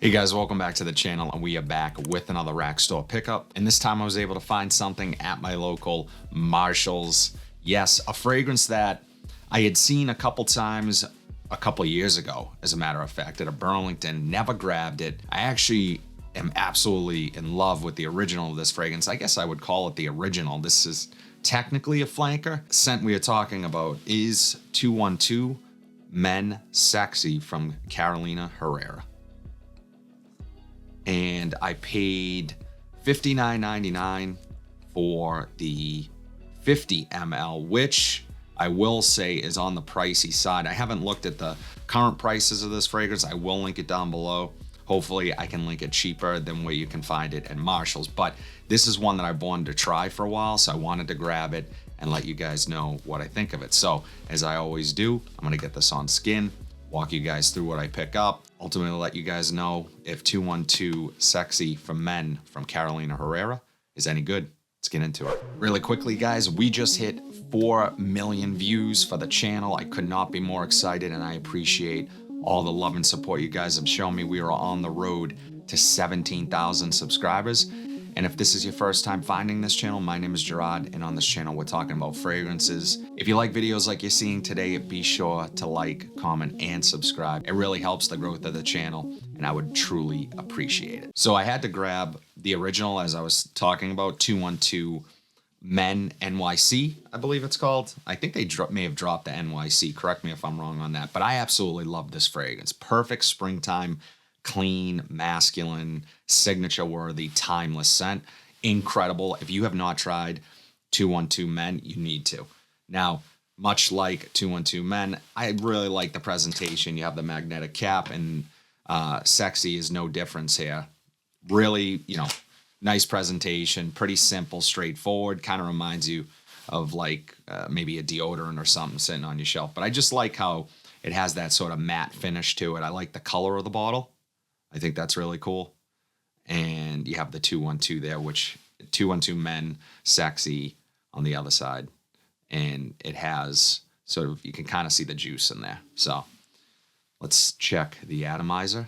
Hey guys, welcome back to the channel, and we are back with another rack store pickup. And this time I was able to find something at my local Marshall's. Yes, a fragrance that I had seen a couple times a couple years ago, as a matter of fact, at a Burlington, never grabbed it. I actually am absolutely in love with the original of this fragrance. I guess I would call it the original. This is technically a flanker. The scent we are talking about is 212 Men Sexy from Carolina Herrera. And I paid $59.99 for the 50 ml, which I will say is on the pricey side. I haven't looked at the current prices of this fragrance. I will link it down below. Hopefully I can link it cheaper than where you can find it at Marshall's. But this is one that I've wanted to try for a while, so I wanted to grab it and let you guys know what I think of it. So as I always do, I'm gonna get this on skin, walk you guys through what I pick up, ultimately let you guys know if 212 Sexy for Men from Carolina Herrera is any good. Let's get into it. Really quickly, guys, we just hit 4 million views for the channel. I could not be more excited, and I appreciate all the love and support you guys have shown me. We are on the road to 17,000 subscribers. And if this is your first time finding this channel, my name is Gerard, and on this channel we're talking about fragrances. If you like videos like you're seeing today, be sure to like, comment, and subscribe. It really helps the growth of the channel, and I would truly appreciate it. So I had to grab the original, as I was talking about, 212 Men NYC, I believe it's called. I think they may have dropped the NYC. Correct me if I'm wrong on that. But I absolutely love this fragrance. Perfect springtime, clean, masculine, signature worthy, timeless scent. Incredible. If you have not tried 212 Men, you need to. Now, much like 212 Men, I really like the presentation. You have the magnetic cap, and Sexy is no difference here. Really, nice presentation, pretty simple, straightforward. Kind of reminds you of like maybe a deodorant or something sitting on your shelf. But I just like how it has that sort of matte finish to it. I like the color of the bottle. I think that's really cool. And you have the 212 there, which 212 Men Sexy on the other side. And it has sort of, you can kind of see the juice in there. So let's check the atomizer.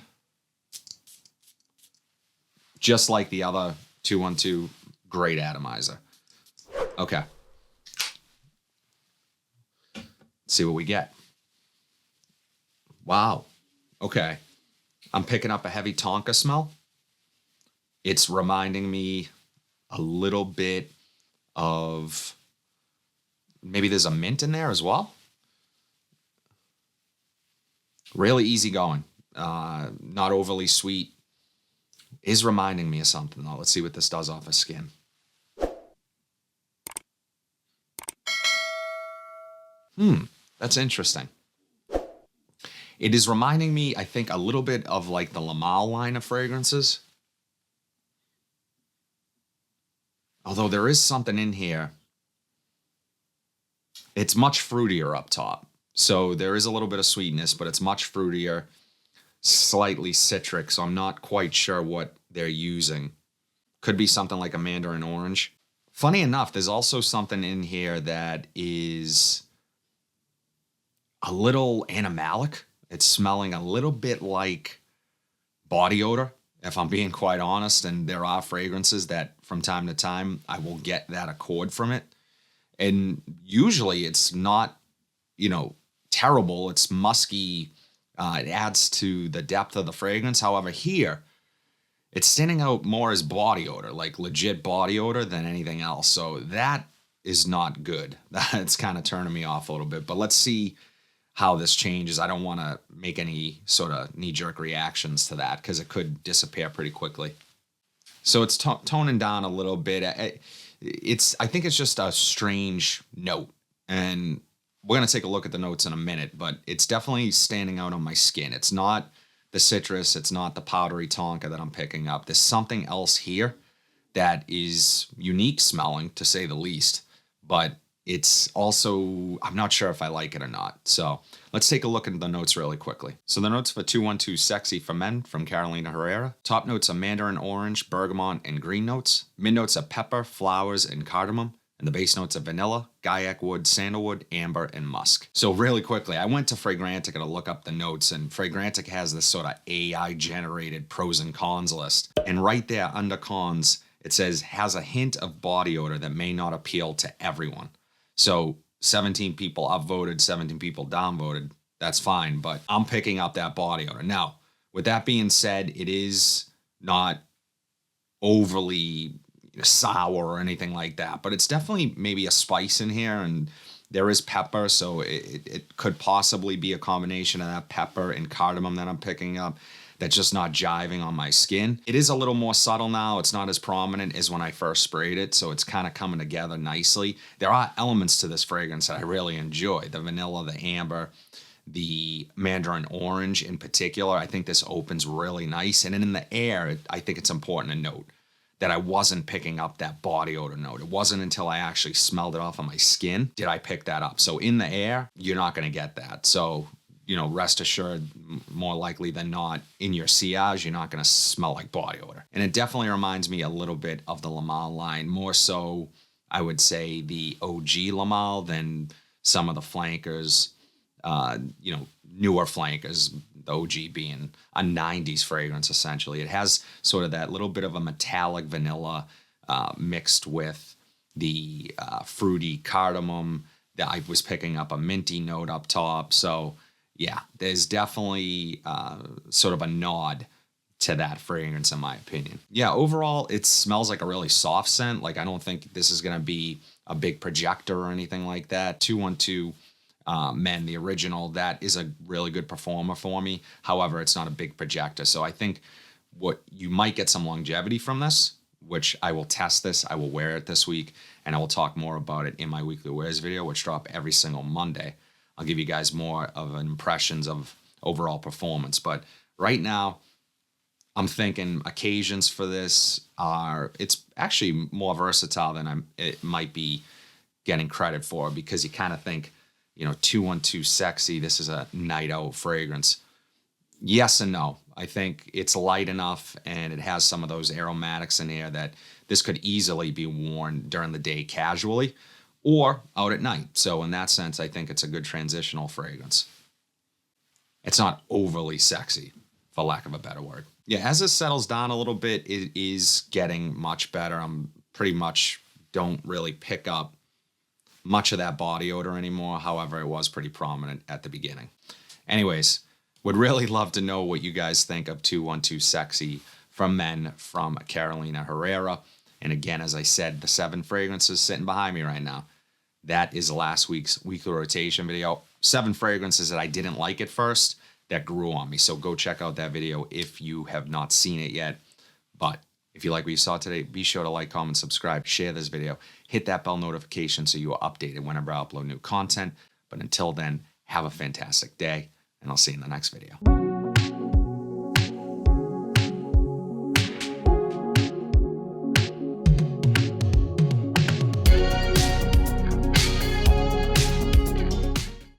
Just like the other 212, great atomizer. Okay. Let's see what we get. Wow. Okay. I'm picking up a heavy tonka smell. It's reminding me a little bit of, maybe there's a mint in there as well. Really easygoing. Not overly sweet. Is reminding me of something though. Let's see what this does off of skin. That's interesting. It is reminding me, I think, a little bit of like the Lamal line of fragrances. Although there is something in here. It's much fruitier up top. So there is a little bit of sweetness, but it's much fruitier. Slightly citric, so I'm not quite sure what they're using. Could be something like a mandarin orange. Funny enough, there's also something in here that is a little animalic. It's smelling a little bit like body odor, if I'm being quite honest. And there are fragrances that from time to time I will get that accord from it. And usually it's not, terrible. It's musky. It adds to the depth of the fragrance. However, here, it's standing out more as body odor, like legit body odor than anything else. So that is not good. That's kind of turning me off a little bit. But let's see how this changes. I don't want to make any sort of knee-jerk reactions to that because it could disappear pretty quickly. So it's toning down a little bit. I think it's just a strange note. And we're going to take a look at the notes in a minute, but it's definitely standing out on my skin. It's not the citrus. It's not the powdery tonka that I'm picking up. There's something else here that is unique smelling, to say the least, but it's also, I'm not sure if I like it or not. So let's take a look at the notes really quickly. So the notes for 212 Sexy for Men from Carolina Herrera. Top notes are mandarin orange, bergamot, and green notes. Mid notes are pepper, flowers, and cardamom. And the base notes are vanilla, guaiac wood, sandalwood, amber, and musk. So really quickly, I went to Fragrantica to look up the notes, and Fragrantica has this sort of AI-generated pros and cons list. And right there under cons, it says, has a hint of body odor that may not appeal to everyone. So 17 people upvoted, 17 people downvoted. That's fine, but I'm picking up that body odor. Now, with that being said, it is not overly sour or anything like that, but it's definitely maybe a spice in here, and there is pepper, so it could possibly be a combination of that pepper and cardamom that I'm picking up that's just not jiving on my skin. It is a little more subtle now. It's not as prominent as when I first sprayed it, so it's kind of coming together nicely. There are elements to this fragrance that I really enjoy. The vanilla, the amber, the mandarin orange in particular. I think this opens really nice. And then in the air, I think it's important to note that I wasn't picking up that body odor note. It wasn't until I actually smelled it off of my skin did I pick that up. So in the air, you're not going to get that. So, rest assured, more likely than not, in your sillage, you're not going to smell like body odor. And it definitely reminds me a little bit of the Lamal line, more so, I would say, the OG Lamal than some of the flankers, newer flankers, the OG being a 90s fragrance, essentially. It has sort of that little bit of a metallic vanilla mixed with the fruity cardamom that I was picking up a minty note up top. So, yeah, there's definitely sort of a nod to that fragrance, in my opinion. Yeah, overall, it smells like a really soft scent. Like, I don't think this is going to be a big projector or anything like that. 212 Men, the original, that is a really good performer for me. However, it's not a big projector. So I think what you might get some longevity from this, which I will test this. I will wear it this week, and I will talk more about it in my weekly wears video, which drop every single Monday. I'll give you guys more of impressions of overall performance. But right now, I'm thinking occasions for this it's actually more versatile than it might be getting credit for, because you kind of think, 212 sexy, this is a night out fragrance. Yes and no. I think it's light enough and it has some of those aromatics in here that this could easily be worn during the day casually or out at night. So in that sense, I think it's a good transitional fragrance. It's not overly sexy, for lack of a better word. Yeah, as it settles down a little bit, it is getting much better. I'm pretty much don't really pick up much of that body odor anymore. However, it was pretty prominent at the beginning. Anyways, would really love to know what you guys think of 212 Sexy from Men from Carolina Herrera. And again, as I said, the 7 fragrances sitting behind me right now. That is last week's weekly rotation video. 7 fragrances that I didn't like at first that grew on me. So go check out that video if you have not seen it yet. But if you like what you saw today, be sure to like, comment, subscribe, share this video, hit that bell notification so you are updated whenever I upload new content. But until then, have a fantastic day, and I'll see you in the next video.